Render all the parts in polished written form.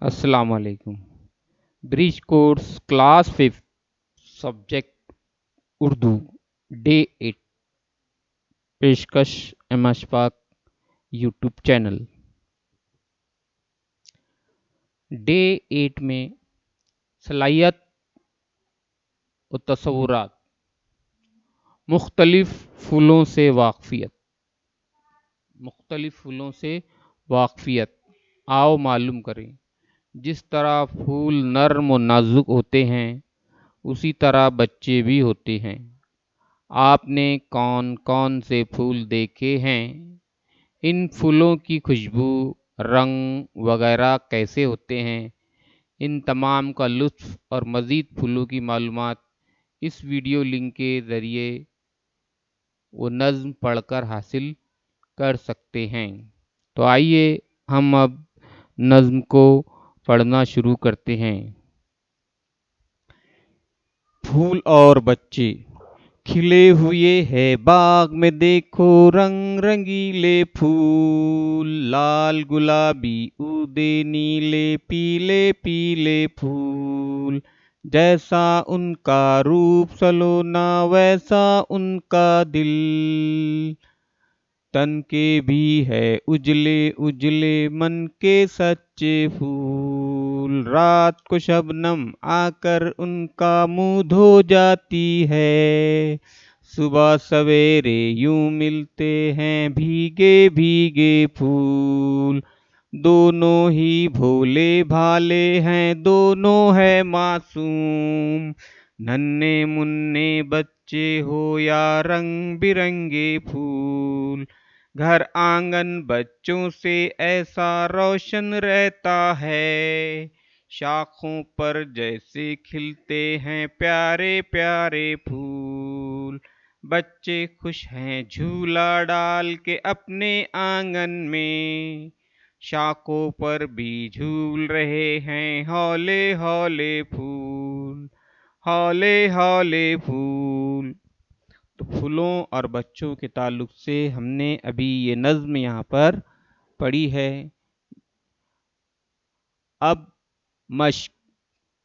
अस्सलाम वालेकुम। Bridge course class 5 subject Urdu day 8 पेशकश M Ashfaq YouTube channel. Day 8 में सलाहियत व तसव्वुरात मुख्तलिफ फूलों से वाकफियत। मुख्तलिफ फूलों से वाकफियत आओ मालूम करें। जिस तरह फूल नर्म और नाजुक होते हैं उसी तरह बच्चे भी होते हैं। आपने कौन कौन से फूल देखे हैं? इन फूलों की खुशबू, रंग वगैरह कैसे होते हैं? इन तमाम का लुत्फ़ और मज़ीद फूलों की मालूमात इस वीडियो लिंक के ज़रिए वो नज़्म पढ़कर हासिल कर सकते हैं। तो आइए हम अब नज़्म को पढ़ना शुरू करते हैं। फूल और बच्चे खिले हुए है बाग में, देखो रंग रंगीले फूल, लाल गुलाबी उदे नीले पीले पीले फूल। जैसा उनका रूप सलोना वैसा उनका दिल, तन के भी है उजले उजले मन के सच्चे फूल। रात को शबनम आकर उनका मुंह धो जाती है, सुबह सवेरे यूं मिलते हैं भीगे भीगे फूल। दोनों ही भोले भाले हैं, दोनों है मासूम, नन्हे मुन्ने बच्चे हो या रंग बिरंगे फूल। घर आंगन बच्चों से ऐसा रोशन रहता है, शाखों पर जैसे खिलते हैं प्यारे प्यारे फूल। बच्चे खुश हैं झूला डाल के अपने आंगन में, शाखों पर भी झूल रहे हैं हौले हौले फूल, हौले हौले फूल। तो फूलों और बच्चों के ताल्लुक से हमने अभी ये नज़्म यहाँ पर पढ़ी है। अब मश्क।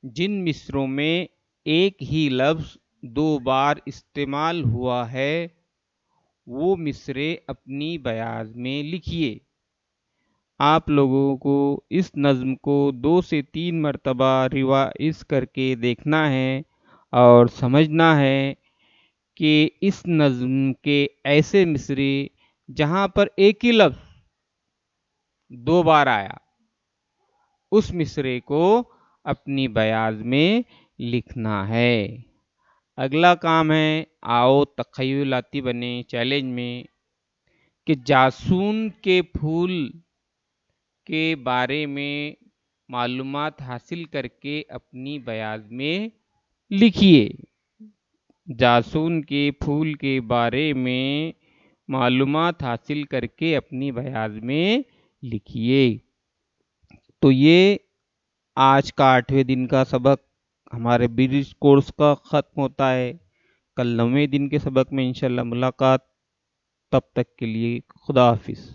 जिन मिसरों में एक ही लफ्ज़ दो बार इस्तेमाल हुआ है वो मिसरे अपनी बयाज में लिखिए। आप लोगों को इस नज़्म को 2 से 3 मरतबा रिवाइज़ करके देखना है और समझना है कि इस नज़्म के ऐसे मिसरे जहाँ पर एक ही लफ्ज़ 2 बार आया उस मिसरे को अपनी बयाज में लिखना है। अगला काम है, आओ तख़य्युलाती बने चैलेंज में कि जासून के फूल के बारे में मालूमात हासिल करके अपनी बयाज में लिखिए। जासून के फूल के बारे में मालूमात हासिल करके अपनी बयाज में लिखिए। तो ये आज का 8वें दिन का सबक हमारे ब्रिज कोर्स का ख़त्म होता है। कल 9वें दिन के सबक में इंशाल्लाह मुलाकात। तब तक के लिए खुदा हाफिज़।